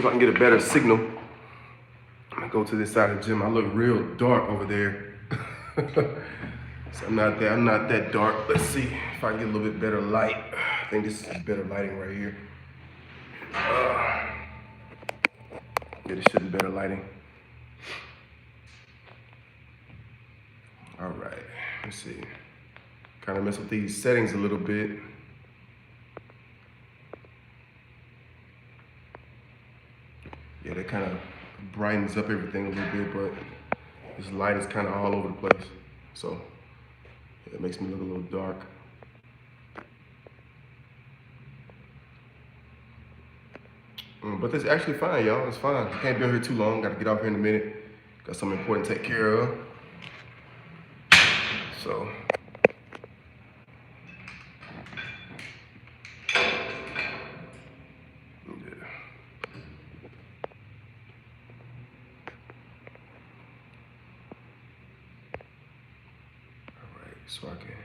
If I can get a better signal, I'm gonna go to this side of the gym. I look real dark over there. So I'm not that dark. Let's see if I can get a little bit better light. I think this is better lighting right here. Yeah, this should be better lighting. All right, let's see. Kind of mess with these settings a little bit. Yeah, that kind of brightens up everything a little bit, but this light is kind of all over the place. So yeah, it makes me look a little dark. But that's actually fine, y'all. It's fine. I can't be on here too long. Got to get off here in a minute. Got something important to take care of. So. Yeah. All right, so I can.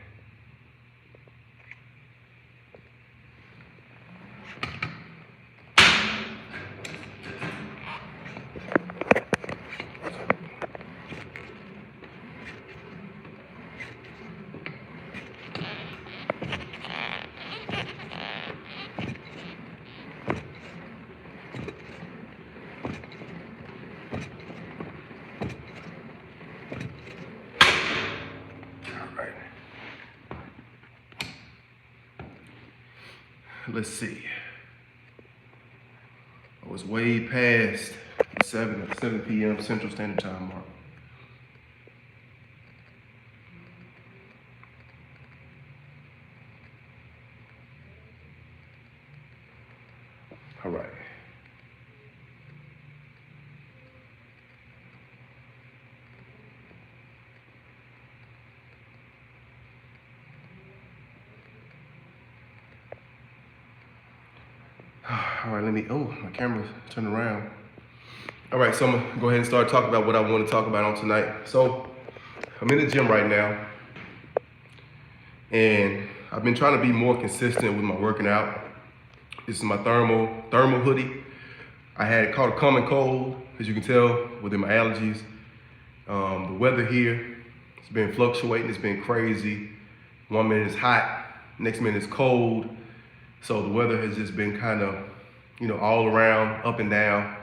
Let's see. I was way past the 7 p.m. Central Standard Time mark. All right. All right, my camera's turning around. All right, so I'm gonna go ahead and start talking about what I want to talk about on tonight. So I'm in the gym right now, and I've been trying to be more consistent with my working out. This is my thermal hoodie. I had caught a common cold, as you can tell, within my allergies. The weather here, it's been fluctuating, it's been crazy. 1 minute it's hot, next minute it's cold. So the weather has just been kind of, all around, up and down,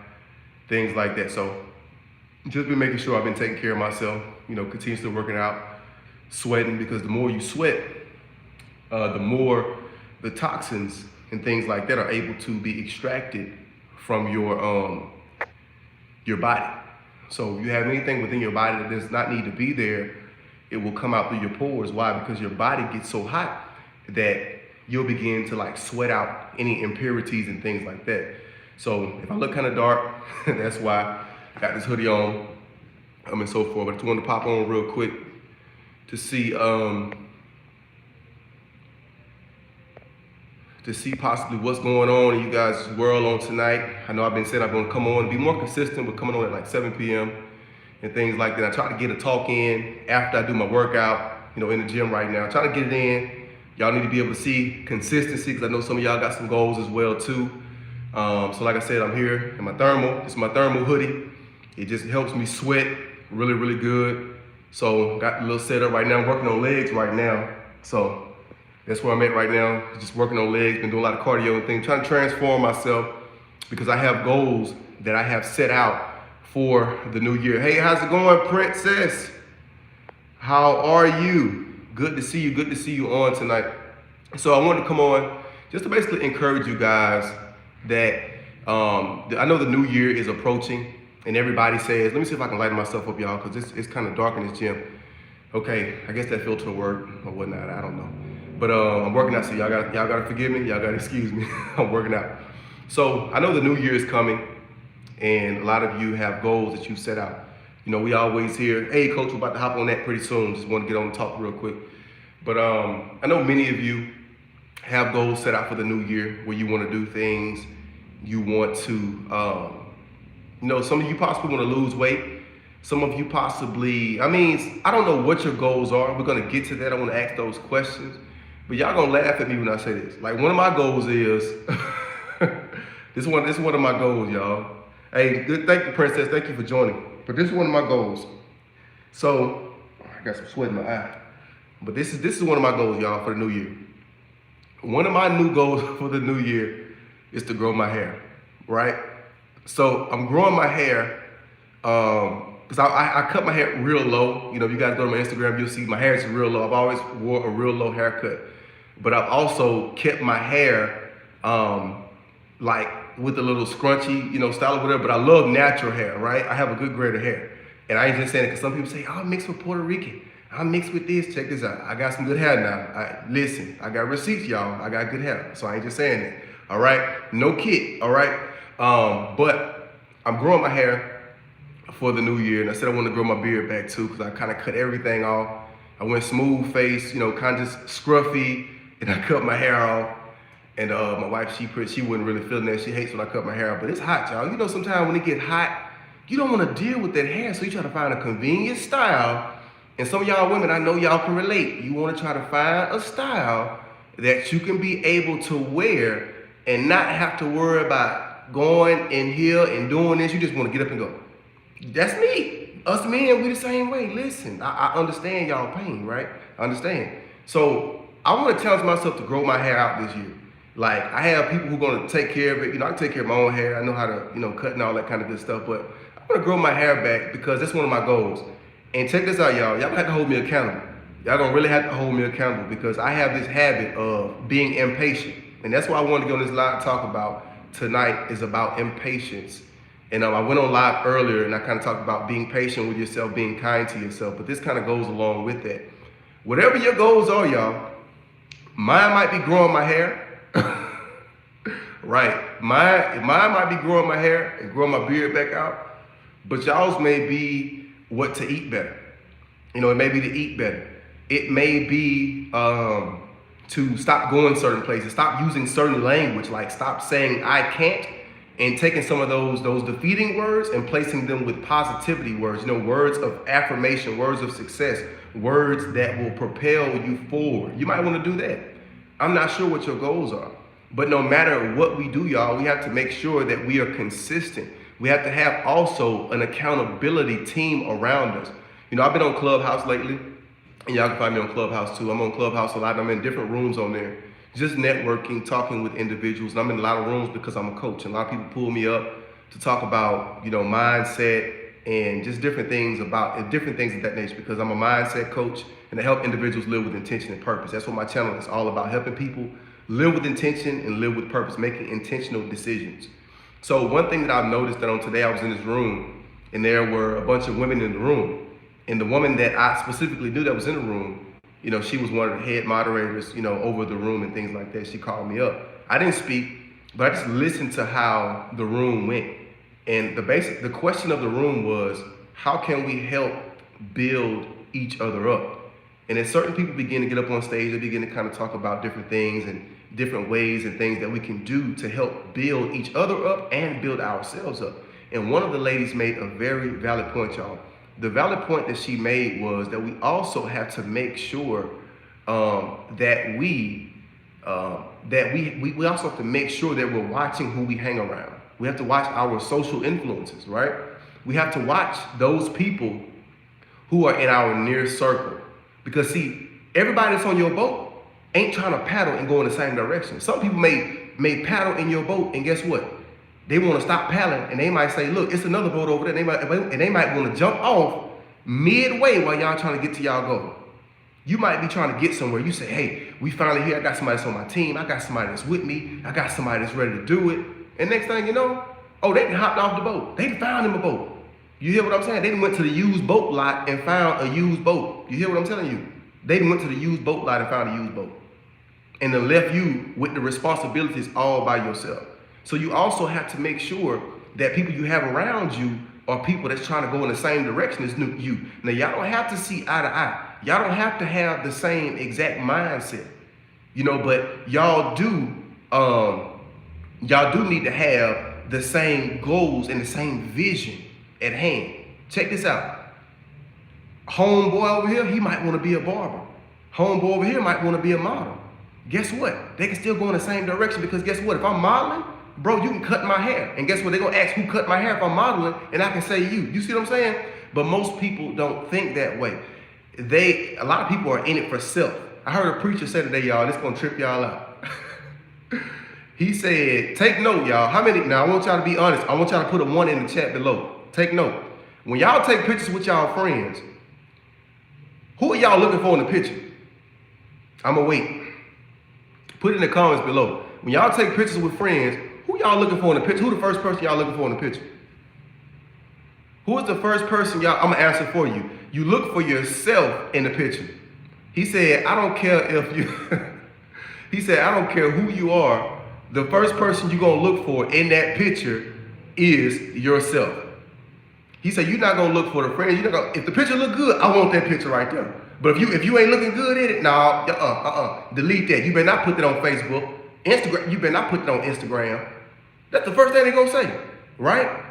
things like that. So just been making sure I've been taking care of myself, continuously working out, sweating, because the more you sweat, the more the toxins and things like that are able to be extracted from your body. So if you have anything within your body that does not need to be there, it will come out through your pores. Why? Because your body gets so hot that you'll begin to sweat out any impurities and things like that. So if I look kind of dark, that's why I got this hoodie on, and so forth. But I just wanted to pop on real quick to see possibly what's going on in you guys' world on tonight. I know I've been saying I'm going to come on and be more consistent with coming on at 7 p.m. and things like that. I try to get a talk in after I do my workout, in the gym right now. I try to get it in. Y'all need to be able to see consistency, because I know some of y'all got some goals as well too. So like I said, I'm here in my thermal. This is my thermal hoodie. It just helps me sweat really, really good. So got a little setup right now. I'm working on legs right now. So that's where I'm at right now. Just working on legs, been doing a lot of cardio and things, trying to transform myself, because I have goals that I have set out for the new year. Hey, how's it going, Princess? How are you? Good to see you. Good to see you on tonight. So I wanted to come on just to basically encourage you guys that I know the new year is approaching, and everybody says, let me see if I can lighten myself up, y'all, because it's kind of dark in this gym. Okay, I guess that filter will work or whatnot. I don't know. But I'm working out, so y'all gotta forgive me. Y'all gotta excuse me. I'm working out. So I know the new year is coming, and a lot of you have goals that you set out. We always hear, hey, coach, we're about to hop on that pretty soon. Just want to get on and talk real quick. But I know many of you have goals set out for the new year where you want to do things. You want to, some of you possibly want to lose weight. Some of you possibly, I don't know what your goals are. We're going to get to that. I want to ask those questions. But y'all going to laugh at me when I say this. One of my goals is This is one of my goals, y'all. Hey, good. Thank you, Princess. Thank you for joining. But this is one of my goals. So I got some sweat in my eye. But this is one of my goals, y'all, for the new year. One of my new goals for the new year is to grow my hair, right? So I'm growing my hair because I cut my hair real low. You know, if you guys go to my Instagram, you'll see my hair is real low. I've always wore a real low haircut, but I've also kept my hair like with a little scrunchy, you know, style or whatever. But I love natural hair, right? I have a good grade of hair, and I ain't just saying it because some people say, "Oh, I'm mixed with Puerto Rican. I'm mixed with this." Check this out. I got some good hair now. Listen, I got receipts, y'all. I got good hair, so I ain't just saying it. All right, no kid. All right, but I'm growing my hair for the new year, and I said I want to grow my beard back too because I kind of cut everything off. I went smooth face, you know, kind of just scruffy, and I cut my hair off. And my wife, she wasn't really feeling that. She hates when I cut my hair off, but it's hot, y'all. You know, sometimes when it get hot, you don't want to deal with that hair, so you try to find a convenient style. And some of y'all women, I know y'all can relate. You want to try to find a style that you can be able to wear and not have to worry about going in here and doing this. You just want to get up and go. That's me. Us men, we the same way. Listen, I understand y'all pain, right? I understand. So I want to challenge myself to grow my hair out this year. Like, I have people who are going to take care of it. You know, I can take care of my own hair. I know how to, you know, cut and all that kind of good stuff. But I want to grow my hair back because that's one of my goals. And check this out, y'all. Y'all gonna have to hold me accountable. Y'all gonna really have to hold me accountable because I have this habit of being impatient. And that's why I wanted to go on this live talk about tonight is about impatience. And I went on live earlier and I kind of talked about being patient with yourself, being kind to yourself. But this kind of goes along with that. Whatever your goals are, y'all, mine might be growing my hair. Right. Mine might be growing my hair and growing my beard back out. But y'all's may be what to eat better. You know, it may be to eat better. It may be to stop going certain places, stop using certain language, like stop saying I can't and taking some of those defeating words and placing them with positivity words, you know, words of affirmation, words of success, words that will propel you forward. You might want to do that. I'm not sure what your goals are, but no matter what we do, y'all, we have to make sure that we are consistent. We have to have also an accountability team around us. You know, I've been on Clubhouse lately, and y'all can find me on Clubhouse too. I'm on Clubhouse a lot. I'm in different rooms on there, just networking, talking with individuals. And I'm in a lot of rooms because I'm a coach. And a lot of people pull me up to talk about, you know, mindset and just different things of that nature because I'm a mindset coach and I help individuals live with intention and purpose. That's what my channel is all about, helping people live with intention and live with purpose, making intentional decisions. So one thing that I've noticed that on today I was in this room and there were a bunch of women in the room. And the woman that I specifically knew that was in the room, you know, she was one of the head moderators, you know, over the room and things like that. She called me up. I didn't speak, but I just listened to how the room went. And the question of the room was, how can we help build each other up? And as certain people begin to get up on stage, they begin to kind of talk about different things and different ways and things that we can do to help build each other up and build ourselves up. And one of the ladies made a very valid point, y'all. The valid point that she made was that we also have to make sure that we also have to make sure that we're watching who we hang around. We have to watch our social influences, right? We have to watch those people who are in our near circle. Because see, everybody that's on your boat ain't trying to paddle and go in the same direction. Some people may paddle in your boat, and guess what? They want to stop paddling, and they might say, look, it's another boat over there. They might want to jump off midway while y'all trying to get to y'all goal. You might be trying to get somewhere. You say, hey, we finally here. I got somebody that's on my team. I got somebody that's with me. I got somebody that's ready to do it. And next thing you know, oh, they hopped off the boat. They found him a boat. You hear what I'm saying? They went to the used boat lot and found a used boat. You hear what I'm telling you? They went to the used boat lot and found a used boat. And then left you with the responsibilities all by yourself. So you also have to make sure that people you have around you are people that's trying to go in the same direction as you. Now, y'all don't have to see eye to eye. Y'all don't have to have the same exact mindset, you know, but y'all do need to have the same goals and the same vision at hand. Check this out. Homeboy over here, he might want to be a barber. Homeboy over here might want to be a model. Guess what? They can still go in the same direction because guess what? If I'm modeling, bro, you can cut my hair. And guess what? They're going to ask who cut my hair if I'm modeling, and I can say you. You see what I'm saying? But most people don't think that way. A lot of people are in it for self. I heard a preacher say today, y'all, this going to trip y'all out. He said, take note, y'all. Now I want y'all to be honest. I want y'all to put a 1 in the chat below. Take note. When y'all take pictures with y'all friends, who are y'all looking for in the picture? I'm going to wait. Put it in the comments below. When y'all take pictures with friends, who y'all looking for in the picture? Who the first person y'all looking for in the picture? Who is the first person y'all, I'm going to answer for you. You look for yourself in the picture. He said, I don't care if you, he said, I don't care who you are. The first person you're going to look for in that picture is yourself. He said, you're not going to look for the friends. You're not gonna, if the picture look good, I want that picture right there. But if you ain't looking good in it, delete that. You better not put that on Facebook. Instagram, you better not put it on Instagram. That's the first thing they're going to say, right?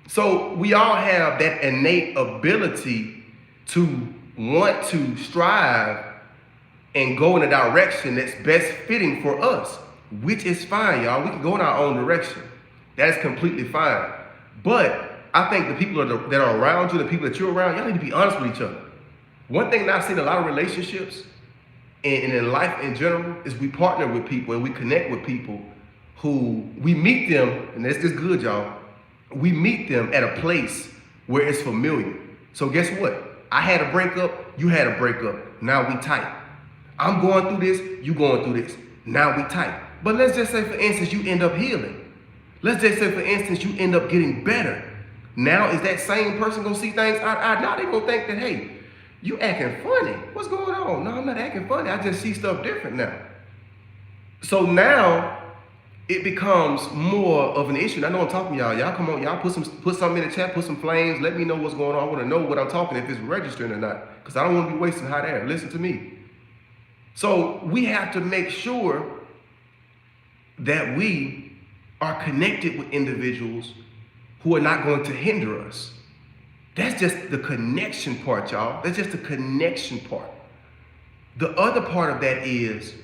So we all have that innate ability to want to strive and go in a direction that's best fitting for us, which is fine, y'all. We can go in our own direction. That is completely fine. But I think the people that are around you, the people that you're around, y'all need to be honest with each other. One thing that I've seen in a lot of relationships and in life in general is we partner with people and we connect with people who we meet them, and that's just good, y'all. We meet them at a place where it's familiar. So guess what? I had a breakup, you had a breakup. Now we tight. I'm going through this, you going through this. Now we tight. But let's just say, for instance, you end up healing. Let's just say, for instance, you end up getting better. Now is that same person gonna see things now they gonna think that, hey, you acting funny. What's going on? No, I'm not acting funny. I just see stuff different now. So now it becomes more of an issue. And I know I'm talking to y'all. Y'all come on, y'all put something in the chat, put some flames. Let me know what's going on. I want to know what I'm talking, if it's registering or not. Because I don't want to be wasting hot air. Listen to me. So we have to make sure that we are connected with individuals who are not going to hinder us. That's just the connection part, y'all. That's just the connection part. The other part of that is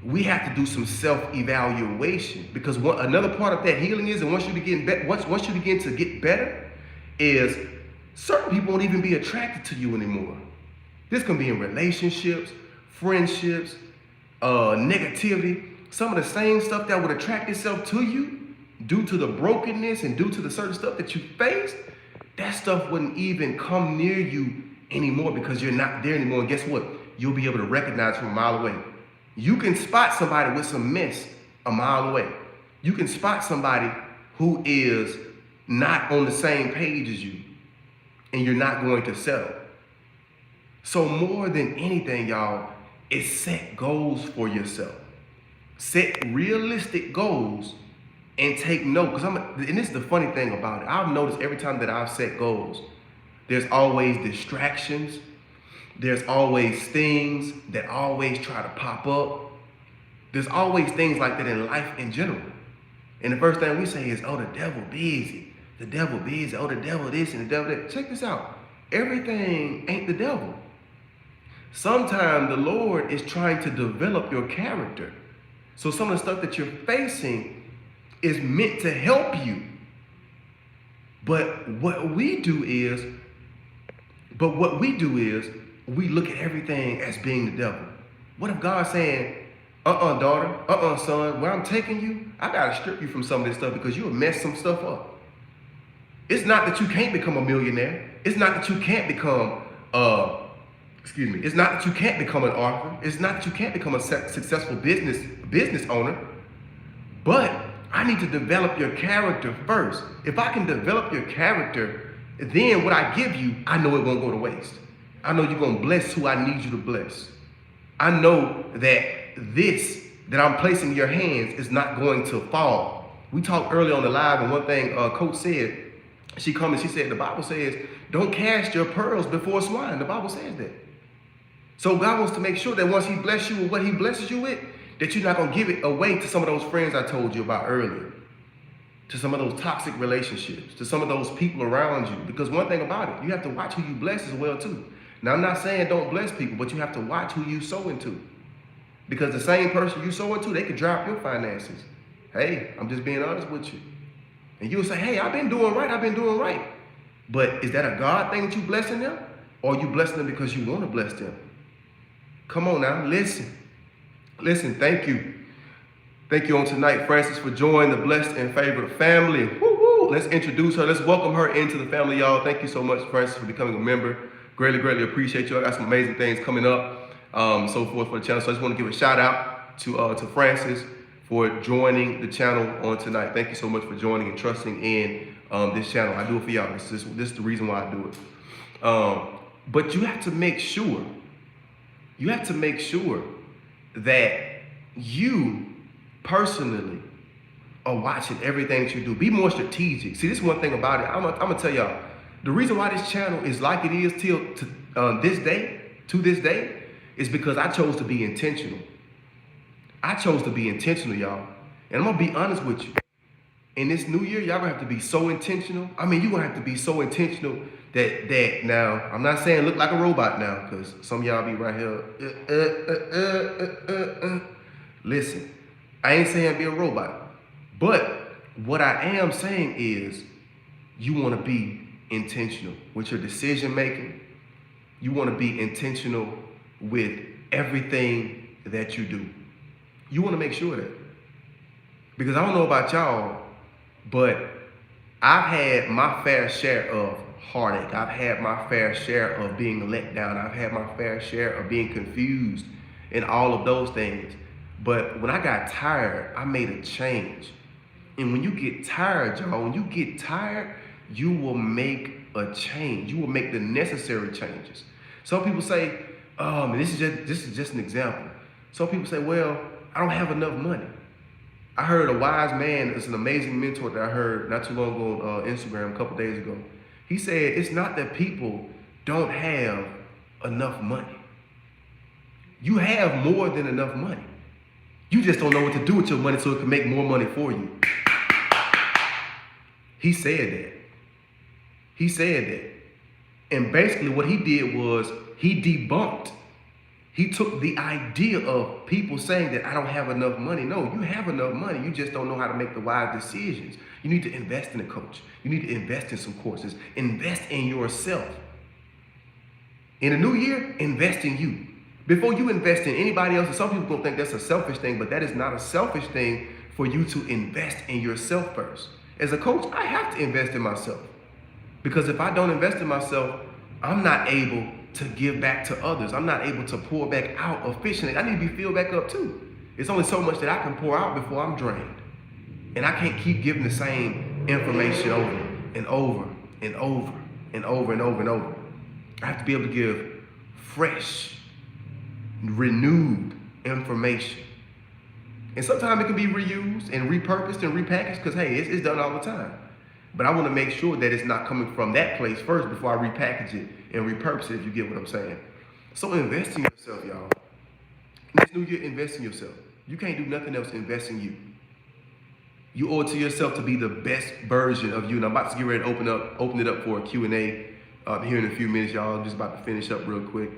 we have to do some self-evaluation, because another part of that healing is, and once you begin to get better, is certain people won't even be attracted to you anymore. This can be in relationships, friendships, negativity. Some of the same stuff that would attract itself to you due to the brokenness and due to the certain stuff that you faced, that stuff wouldn't even come near you anymore because you're not there anymore. And guess what? You'll be able to recognize from a mile away. You can spot somebody with some mess a mile away. You can spot somebody who is not on the same page as you, and you're not going to settle. So more than anything, y'all, is set goals for yourself. Set realistic goals and take note. And this is the funny thing about it. I've noticed every time that I've set goals, there's always distractions. There's always things that always try to pop up. There's always things like that in life in general. And the first thing we say is, oh, the devil busy. The devil busy. Oh, the devil this and the devil that. Check this out. Everything ain't the devil. Sometimes the Lord is trying to develop your character. So some of the stuff that you're facing is meant to help you. But what we do is we look at everything as being the devil. What if God's saying, daughter, son, where I'm taking you, I gotta strip you from some of this stuff because you'll mess some stuff up. It's not that you can't become a millionaire. It's not that you can't become, it's not that you can't become an author. It's not that you can't become a successful business owner. But I need to develop your character first. If I can develop your character, then what I give you, I know it won't go to waste. I know you're going to bless who I need you to bless. I know that this that I'm placing in your hands is not going to fall. We talked earlier on the live, and one thing Coach said, she said, the Bible says, don't cast your pearls before swine. The Bible says that. So God wants to make sure that once he blesses you with what he blesses you with, that you're not going to give it away to some of those friends I told you about earlier, to some of those toxic relationships, to some of those people around you. Because one thing about it, you have to watch who you bless as well too. Now, I'm not saying don't bless people, but you have to watch who you sow into. Because the same person you sow into, they could drop your finances. Hey, I'm just being honest with you. And you'll say, hey, I've been doing right. But is that a God thing that you blessing them? Or are you blessing them because you want to bless them? Come on now, listen. Listen, thank you. Thank you on tonight, Francis, for joining the blessed and favored family. Woo-woo. Let's introduce her. Let's welcome her into the family, y'all. Thank you so much, Francis, for becoming a member. Greatly appreciate you. I got some amazing things coming up, so forth for the channel. So I just want to give a shout out to Francis for joining the channel on tonight. Thank you so much for joining and trusting in this channel. I do it for y'all. This is the reason why I do it. But you have to make sure. That you personally are watching everything that you do. Be more strategic. See, this is one thing about it. I'm gonna tell y'all, the reason why this channel is like it is to this day, is because I chose to be intentional. Y'all. And I'm gonna be honest with you. In this new year, y'all gonna have to be so intentional. I mean, you're gonna have to be so intentional that now, I'm not saying look like a robot now, because some of y'all be right here. Listen, I ain't saying be a robot. But what I am saying is you want to be intentional with your decision making. You want to be intentional with everything that you do. You want to make sure that. Because I don't know about y'all, but I've had my fair share of heartache. I've had my fair share of being let down. I've had my fair share of being confused and all of those things. But when I got tired, I made a change. And when you get tired, y'all, you will make a change. You will make the necessary changes. Some people say, this is just an example. Some people say, well, I don't have enough money. I heard a wise man, it's an amazing mentor that I heard not too long ago on Instagram, a couple days ago. He said, it's not that people don't have enough money. You have more than enough money. You just don't know what to do with your money so it can make more money for you. He said that. And basically what he did was he debunked. He took the idea of people saying that I don't have enough money. No, you have enough money. You just don't know how to make the wise decisions. You need to invest in a coach. You need to invest in some courses. Invest in yourself. In a new year, invest in you. Before you invest in anybody else, and some people don't think that's a selfish thing, but that is not a selfish thing for you to invest in yourself first. As a coach, I have to invest in myself. Because if I don't invest in myself, I'm not able to give back to others. I'm not able to pour back out efficiently. I need to be filled back up too. It's only so much that I can pour out before I'm drained. And I can't keep giving the same information over and over and over and over and over and over. I have to be able to give fresh, renewed information. And sometimes it can be reused and repurposed and repackaged because, hey, it's done all the time. But I want to make sure that it's not coming from that place first before I repackage it and repurpose it, if you get what I'm saying. So invest in yourself, y'all. This new year, invest in yourself. You can't do nothing else, invest in you. You owe it to yourself to be the best version of you. And I'm about to get ready to open it up for a Q&A here in a few minutes, y'all. I'm just about to finish up real quick.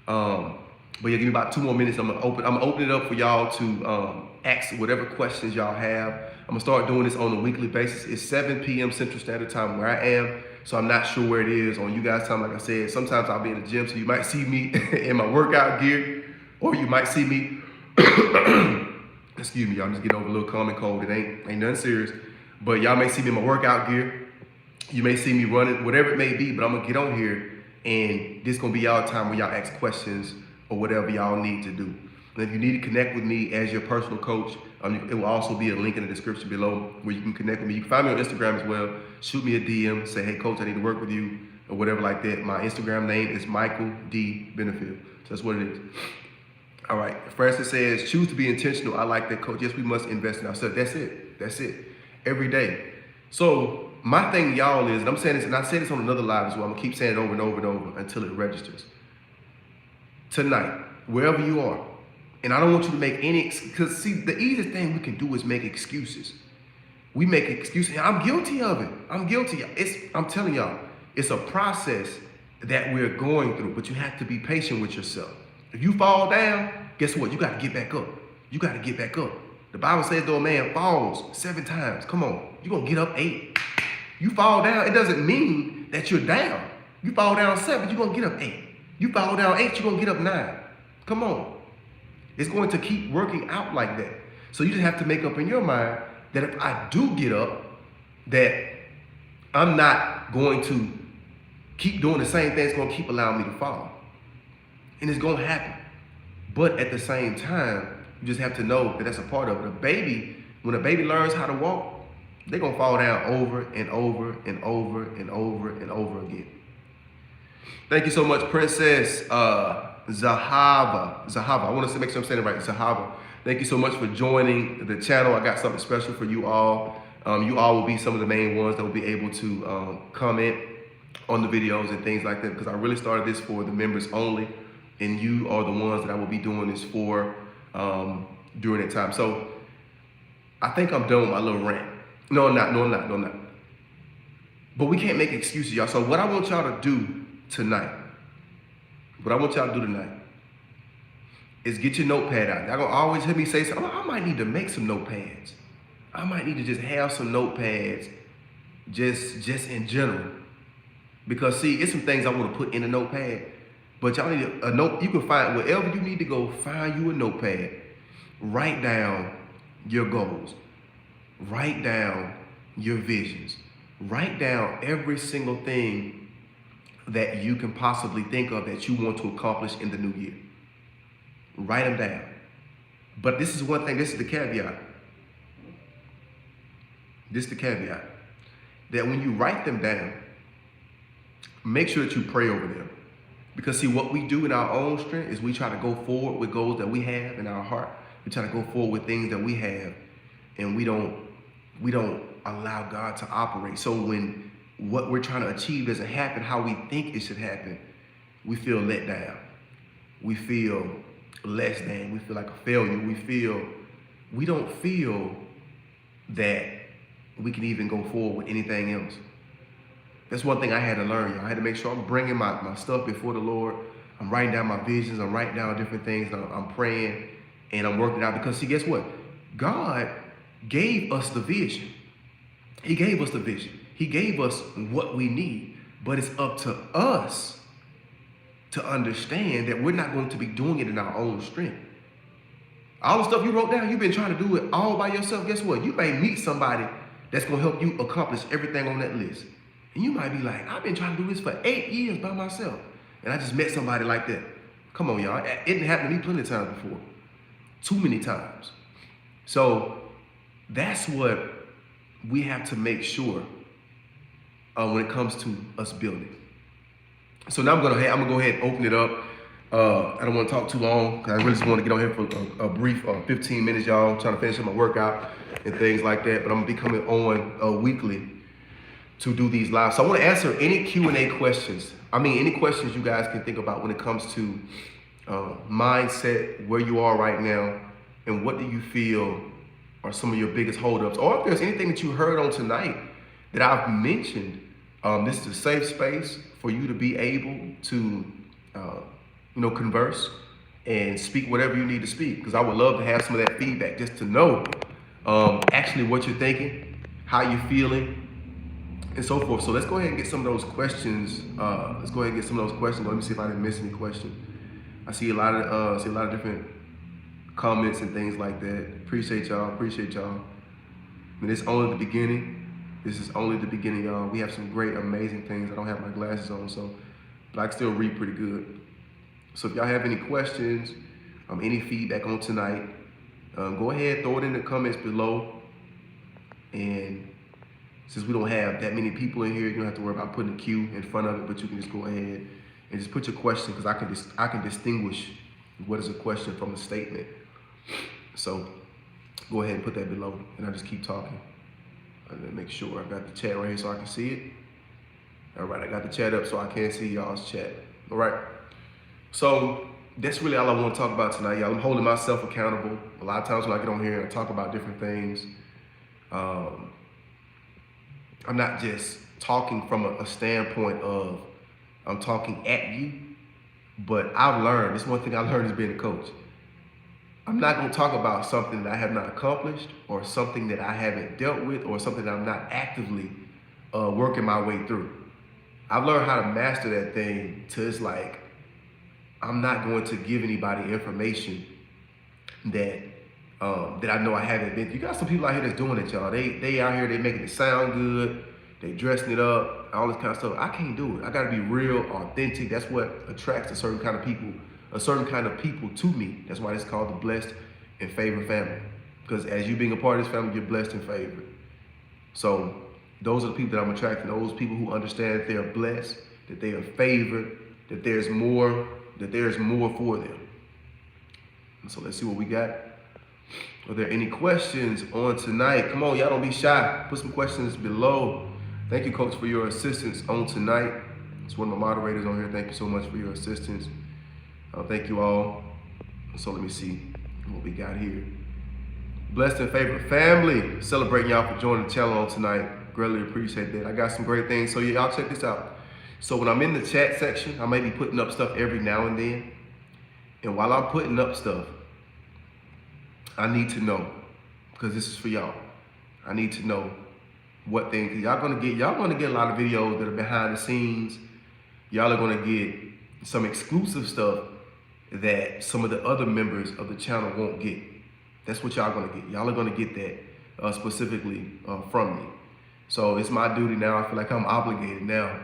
But yeah, give me about 2 more minutes. I'm gonna open it up for y'all to ask whatever questions y'all have. I'm gonna start doing this on a weekly basis. It's 7 p.m. Central Standard Time where I am, so I'm not sure where it is on you guys' time. Like I said, sometimes I'll be in the gym, so you might see me in my workout gear, or you might see me. Excuse me, y'all. I'm just getting over a little common cold. It ain't nothing serious, but y'all may see me in my workout gear. You may see me running, whatever it may be. But I'm gonna get on here, and this gonna be y'all time where y'all ask questions or whatever y'all need to do. And if you need to connect with me as your personal coach, it will also be a link in the description below where you can connect with me. You can find me on Instagram as well. Shoot me a DM, say, hey, coach, I need to work with you, or whatever like that. My Instagram name is Michael D. Benefield. So that's what it is. All right. Francis says, choose to be intentional. I like that, coach. Yes, we must invest in ourselves. That's it. Every day. So my thing, y'all, is, and I'm saying this, and I say this on another live as well. I'm going to keep saying it over and over and over until it registers. Tonight, wherever you are, and I don't want you to make any, because see, the easiest thing we can do is make excuses. We make excuses. And I'm guilty of it. I'm telling y'all, it's a process that we're going through, but you have to be patient with yourself. If you fall down, guess what? You got to get back up. You got to get back up. The Bible says though a man falls 7 times, come on, you're going to get up 8. You fall down, it doesn't mean that you're down. You fall down 7, you're going to get up 8. You fall down 8, you're going to get up 9. Come on. It's going to keep working out like that. So you just have to make up in your mind that if I do get up, that I'm not going to keep doing the same thing. It's going to keep allowing me to fall. And it's going to happen. But at the same time, you just have to know that that's a part of it. When a baby learns how to walk, they're going to fall down over and over and over and over and over again. Thank you so much, Princess Zahava. I want to make sure I'm saying it right. Zahava. Thank you so much for joining the channel. I got something special for you all. You all will be some of the main ones that will be able to comment on the videos and things like that, because I really started this for the members only, and you are the ones that I will be doing this for during that time. So I think I'm done with my little rant. No, I'm not. But we can't make excuses, y'all. So what I want y'all to do tonight, is get your notepad out. Y'all gonna always hear me say something. I might need to make some notepads. I might need to just have some notepads just in general. Because see, it's some things I want to put in a notepad, but y'all need a note. You can find wherever you need to go, find you a notepad. Write down your goals. Write down your visions. Write down every single thing that you can possibly think of that you want to accomplish in the new year. Write them down. But this is one thing, this is the caveat. That when you write them down, make sure that you pray over them. Because see, what we do in our own strength is we try to go forward with goals that we have in our heart. We try to go forward with things that we have, and we don't allow God to operate. So when what we're trying to achieve doesn't happen how we think it should happen, we feel let down. We feel less than. We feel like a failure. We don't feel that we can even go forward with anything else. That's one thing I had to learn, y'all. I had to make sure I'm bringing my stuff before the Lord. I'm writing down my visions. I'm writing down different things. I'm praying and I'm working out. Because see, guess what? God gave us the vision. He gave us the vision. He gave us what we need. But it's up to us to understand that we're not going to be doing it in our own strength. All the stuff you wrote down, you've been trying to do it all by yourself. Guess what? You may meet somebody that's going to help you accomplish everything on that list. And you might be like, I've been trying to do this for 8 years by myself. And I just met somebody like that. Come on, y'all. It didn't happen to me plenty of times before. Too many times. So that's what we have to make sure when it comes to us building. So now I'm gonna go ahead and open it up. I don't want to talk too long because I really just want to get on here for a brief 15 minutes, y'all. I'm trying to finish up my workout and things like that. But I'm gonna be coming on weekly to do these live. So I want to answer any Q&A questions. Any questions you guys can think about when it comes to mindset, where you are right now, and what do you feel are some of your biggest holdups, or if there's anything that you heard on tonight that I've mentioned. This is a safe space for you to be able to, converse and speak whatever you need to speak. Because I would love to have some of that feedback, just to know actually what you're thinking, how you're feeling, and so forth. So let's go ahead and get some of those questions. Let me see if I didn't miss any questions. I see a lot of different comments and things like that. Appreciate y'all. It's only the beginning. This is only the beginning, y'all. We have some great, amazing things. I don't have my glasses on, but I can still read pretty good. So if y'all have any questions, any feedback on tonight, go ahead, throw it in the comments below. And since we don't have that many people in here, you don't have to worry about putting a Q in front of it, but you can just go ahead and just put your question, because I can distinguish what is a question from a statement. So go ahead and put that below, and I'll just keep talking. Let me make sure I got the chat right here so I can see it. All right, I got the chat up so I can see y'all's chat. All right, so that's really all I want to talk about tonight, y'all. I'm holding myself accountable. A lot of times when I get on here and talk about different things, I'm not just talking from a standpoint of I'm talking at you, but I've learned, this one thing I learned is being a coach. I'm not going to talk about something that I have not accomplished or something that I haven't dealt with or something that I'm not actively working my way through. I've learned how to master that thing to it's like, I'm not going to give anybody information that that I know I haven't been. You got some people out here that's doing it, y'all. They out here, they making it sound good. They dressing it up, all this kind of stuff. I can't do it. I got to be real, authentic. That's what attracts a certain kind of people to me. That's why it's called the blessed and favored family. Because as you being a part of this family, you're blessed and favored. So those are the people that I'm attracting. Those people who understand that they are blessed, that they are favored, that there's more for them. And so let's see what we got. Are there any questions on tonight? Come on, y'all don't be shy. Put some questions below. Thank you, Coach, for your assistance on tonight. It's one of my moderators on here. Thank you so much for your assistance. Thank you all. So let me see what we got here. Blessed and favored family. Celebrating y'all for joining the channel on tonight. Greatly appreciate that. I got some great things. So y'all check this out. So when I'm in the chat section, I may be putting up stuff every now and then. And while I'm putting up stuff, I need to know, because this is for y'all. I need to know what things y'all gonna get a lot of videos that are behind the scenes. Y'all are gonna get some exclusive stuff that some of the other members of the channel won't get. That's what y'all gonna get. Y'all are gonna get that specifically from me. So it's my duty now. I feel like I'm obligated now.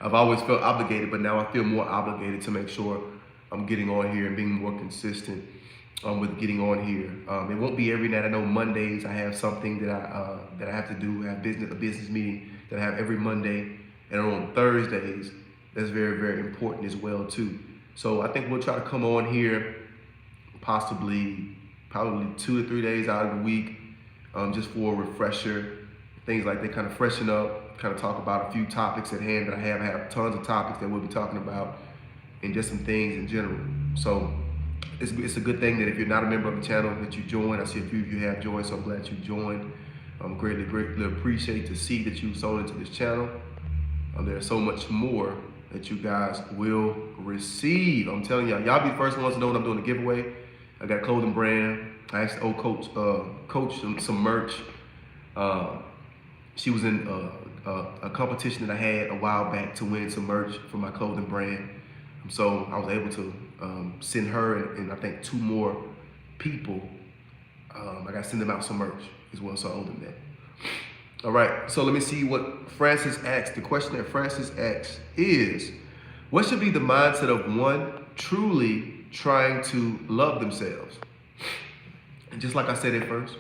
I've always felt obligated, but now I feel more obligated to make sure I'm getting on here and being more consistent with getting on here. It won't be every night. I know Mondays I have something that I have to do. I have a business meeting that I have every Monday, and on Thursdays that's very, very important as well too. So I think we'll try to come on here probably 2 to 3 days out of the week, just for a refresher, things like that, kind of freshen up, kind of talk about a few topics at hand that I have. I have tons of topics that we'll be talking about, and just some things in general. So it's a good thing that if you're not a member of the channel that you join. I see a few of you have joined, so I'm glad you joined. Greatly appreciate to see that you sold into this channel. There's so much more that you guys will receive. I'm telling y'all, y'all be the first ones to know when I'm doing a giveaway. I got a clothing brand. I asked old coach some merch. She was in a competition that I had a while back to win some merch for my clothing brand. So I was able to send her and I think 2 more people. I got to send them out some merch as well, so I owe them that. All right, so let me see what Francis asked. The question that Francis asked is, what should be the mindset of one truly trying to love themselves? And just like I said at first,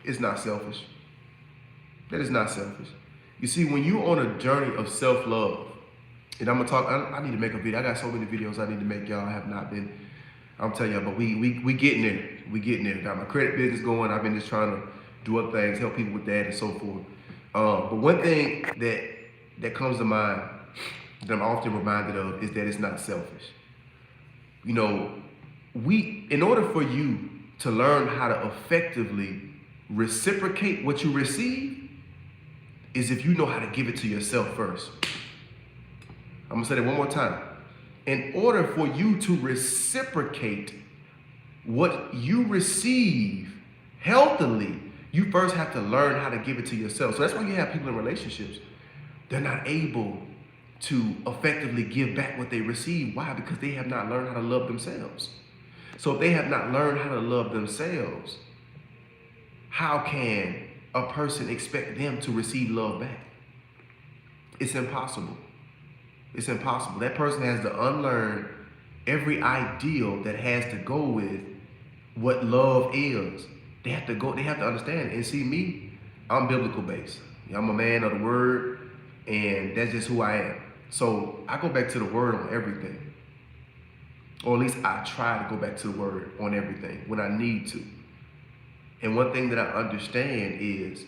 it's not selfish. That is not selfish. You see, when you're on a journey of self-love, and I'm gonna talk, I need to make a video. I got so many videos I need to make, y'all. I have not been, I'm telling y'all, but we getting there. We getting there. Got my credit business going. I've been just trying to do other things, help people with that and so forth. But one thing that comes to mind that I'm often reminded of is that it's not selfish. You know, in order for you to learn how to effectively reciprocate what you receive is if you know how to give it to yourself first. I'm gonna say that one more time. In order for you to reciprocate what you receive healthily, you first have to learn how to give it to yourself. So that's why you have people in relationships. They're not able to effectively give back what they receive. Why? Because they have not learned how to love themselves. So if they have not learned how to love themselves, how can a person expect them to receive love back? It's impossible. It's impossible. That person has to unlearn every ideal that has to go with what love is. They have to understand it. And see me, I'm biblical based. I'm a man of the word, and that's just who I am. So I go back to the word on everything. Or at least I try to go back to the word on everything when I need to. And one thing that I understand is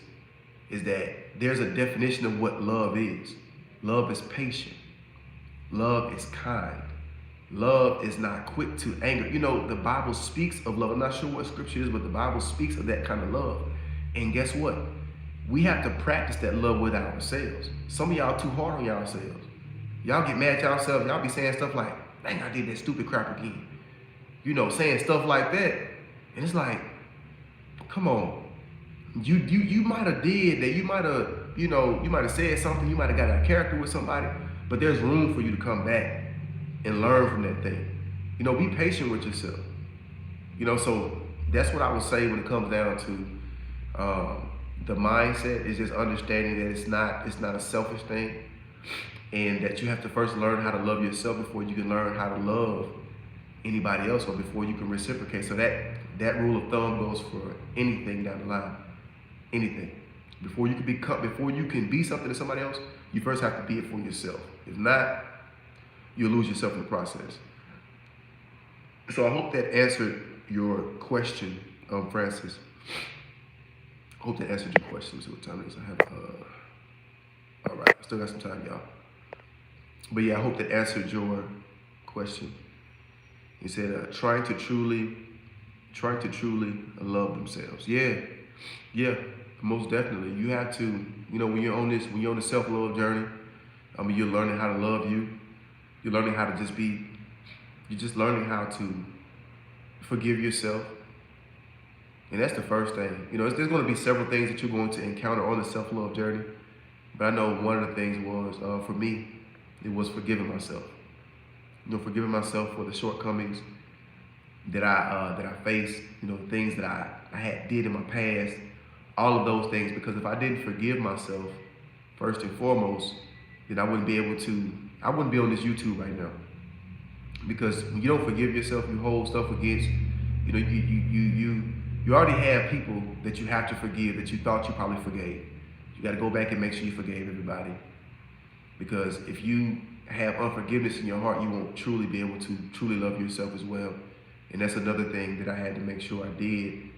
that there's a definition of what love is. Love is patient. Love is kind. Love is not quick to anger. You know, the Bible speaks of love. I'm not sure what scripture is, but the Bible speaks of that kind of love. And guess what? We have to practice that love with ourselves. Some of y'all too hard on yourselves. Y'all get mad at yourselves. Y'all be saying stuff like, dang, I did that stupid crap again. saying stuff like that. And it's like, come on. You might have did that. You might have, you might have said something. You might have got out of character with somebody. But there's room for you to come back and learn from that thing. Be patient with yourself. So that's what I would say when it comes down to the mindset is just understanding that it's not a selfish thing, and that you have to first learn how to love yourself before you can learn how to love anybody else, or before you can reciprocate. So that rule of thumb goes for anything down the line. Anything. Before you can be something to somebody else, you first have to be it for yourself. If not, you'll lose yourself in the process. So I hope that answered your question, Francis. I hope that answered your question. Let's see what time it is. I have all right, I still got some time, y'all. But yeah, I hope that answered your question. He said, trying to truly love themselves. Yeah, most definitely. You have to, when you're on the self-love journey, you're learning how to love you. You're learning how to you're just learning how to forgive yourself. And that's the first thing. There's going to be several things that you're going to encounter on the self-love journey. But I know one of the things was, for me, it was forgiving myself. Forgiving myself for the shortcomings that I faced, things that I did in my past, all of those things. Because if I didn't forgive myself, first and foremost, then I wouldn't be on this YouTube right now. Because when you don't forgive yourself, you hold stuff against, you already have people that you have to forgive that you thought you probably forgave. You got to go back and make sure you forgave everybody. Because if you have unforgiveness in your heart, you won't truly be able to truly love yourself as well. And that's another thing that I had to make sure I did.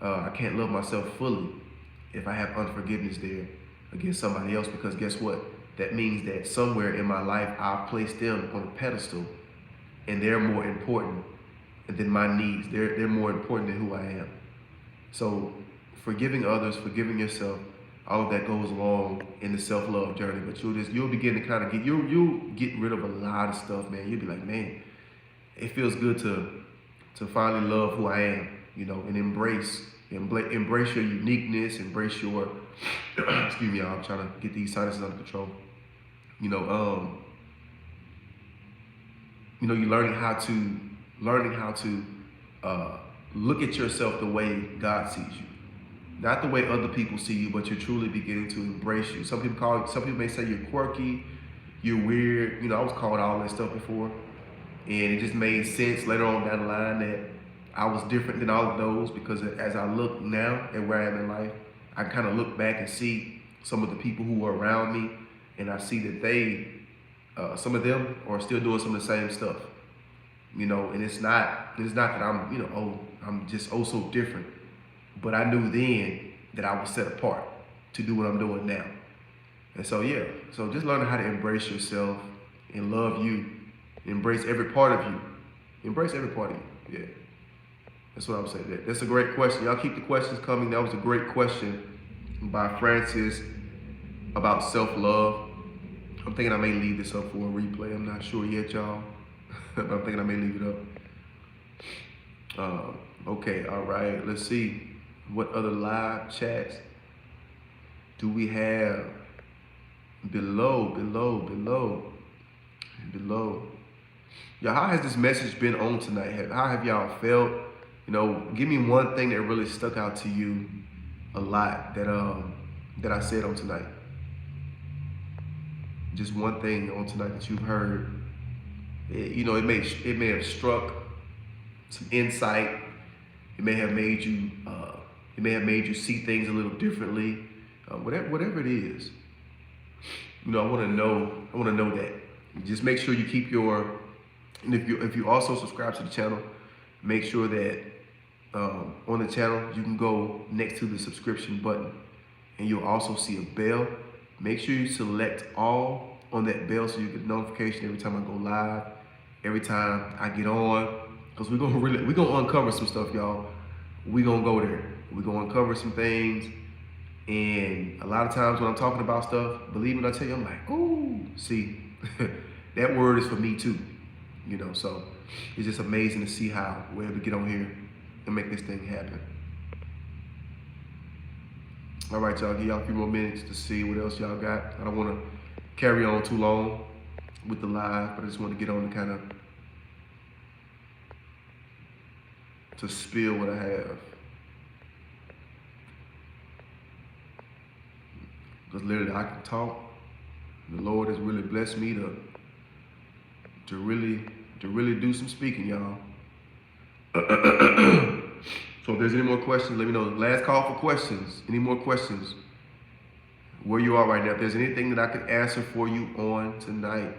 I can't love myself fully if I have unforgiveness there against somebody else, because guess what? That means that somewhere in my life, I've placed them on a pedestal, and they're more important than my needs. They're more important than who I am. So forgiving others, forgiving yourself, all of that goes along in the self-love journey. But you'll begin to kind of you'll get rid of a lot of stuff, man. You'll be like, man, it feels good to finally love who I am, and embrace your uniqueness, embrace your excuse me, y'all, I'm trying to get these sinuses under control. You're learning how to look at yourself the way God sees you. Not the way other people see you, but you're truly beginning to embrace you. Some people may say you're quirky, you're weird. I was called all that stuff before. And it just made sense later on down the line that I was different than all of those, because as I look now at where I am in life, I kind of look back and see some of the people who were around me, and I see that some of them are still doing some of the same stuff. And it's not that I'm, I'm just so different. But I knew then that I was set apart to do what I'm doing now. And so, yeah, so just learning how to embrace yourself and love you. Embrace every part of you. Embrace every part of you, yeah. That's what I would say. That's a great question. Y'all keep the questions coming. That was a great question by Francis about self-love. I'm thinking I may leave this up for a replay. I'm not sure yet, y'all. But I'm thinking I may leave it up. Okay, all right. Let's see. What other live chats do we have below? Y'all, how has this message been on tonight? How have y'all felt? Give me one thing that really stuck out to you a lot that I said on tonight. Just one thing on tonight that you've heard. It may have struck some insight. It may have made you see things a little differently. Whatever it is, I want to know that. Just make sure you keep and if you also subscribe to the channel, make sure that on the channel you can go next to the subscription button, and you'll also see a bell. Make sure you select all on that bell so you get notification every time I go live, every time I get on, because we're gonna uncover some stuff, y'all. We're gonna go there. We're gonna uncover some things. And a lot of times when I'm talking about stuff, believe me when I tell you, I'm like, ooh, see, that word is for me too. So it's just amazing to see how we're able to get on here and make this thing happen. All right, y'all, give y'all a few more minutes to see what else y'all got. I don't want to carry on too long with the live, but I just want to get on to kind of to spill what I have. Because literally I can talk. The Lord has really blessed me to really do some speaking, y'all. So if there's any more questions, let me know. Last call for questions. Any more questions? Where you are right now. If there's anything that I could answer for you on tonight,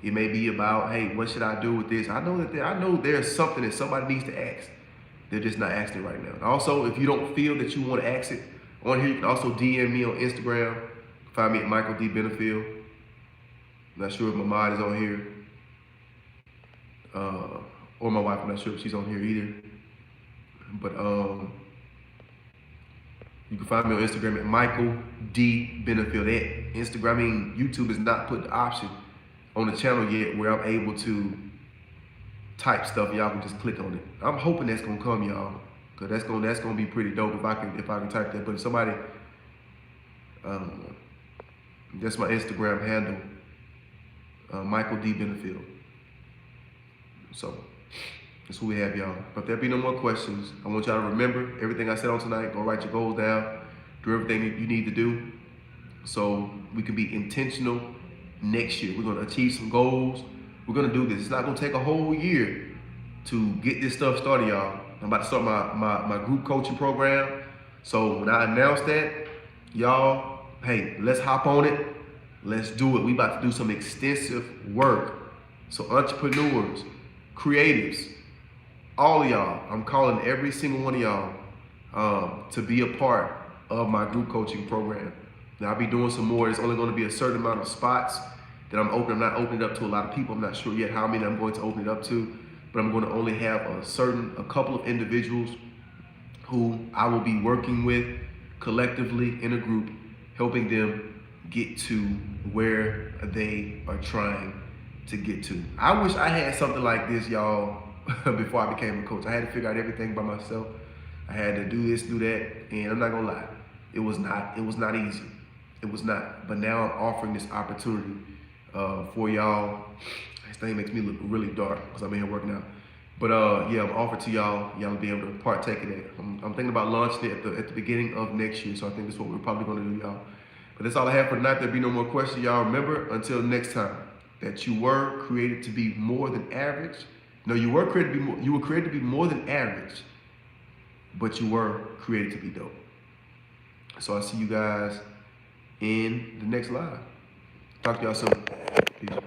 it may be about, hey, what should I do with this? I know there's something that somebody needs to ask. They're just not asking it right now. Also, if you don't feel that you want to ask it on here, you can also DM me on Instagram. Find me at Michael D. Benefield. I'm not sure if my mod is on here. Or my wife, I'm not sure if she's on here either. But you can find me on Instagram at Michael D. Benefield. That Instagram, I mean, YouTube has not put the option on the channel yet where I'm able to type stuff. Y'all can just click on it. I'm hoping that's gonna come, y'all, cause that's gonna be pretty dope if I can type that. But if somebody, that's my Instagram handle, Michael D. Benefield. So that's who we have, y'all. But if there be no more questions, I want y'all to remember everything I said on tonight. Go write your goals down. Do everything that you need to do so we can be intentional next year. We're gonna achieve some goals. We're gonna do this. It's not gonna take a whole year to get this stuff started, y'all. I'm about to start my group coaching program. So when I announce that, y'all, hey, let's hop on it. Let's do it. We about to do some extensive work. So entrepreneurs, creatives, all of y'all, I'm calling every single one of y'all to be a part of my group coaching program. Now I'll be doing some more. There's only going to be a certain amount of spots that I'm opening. I'm not opening it up to a lot of people. I'm not sure yet how many I'm going to open it up to, but I'm going to only have a couple of individuals who I will be working with collectively in a group, helping them get to where they are trying to get to. I wish I had something like this, y'all, before I became a coach. I had to figure out everything by myself. I had to do this, do that, and I'm not gonna lie, it was not easy. It was not. But now I'm offering this opportunity for y'all. This thing makes me look really dark because I'm in here working out. But yeah, I'm offered to y'all. Y'all will be able to partake in it. I'm thinking about launching it at the beginning of next year. So I think that's what we're probably gonna do, y'all. But that's all I have for tonight. There'll be no more questions, y'all. Remember, until next time, that you were created to be more than average. No, you were created to be more than average, but you were created to be dope. So I'll see you guys in the next live. Talk to y'all soon. Peace.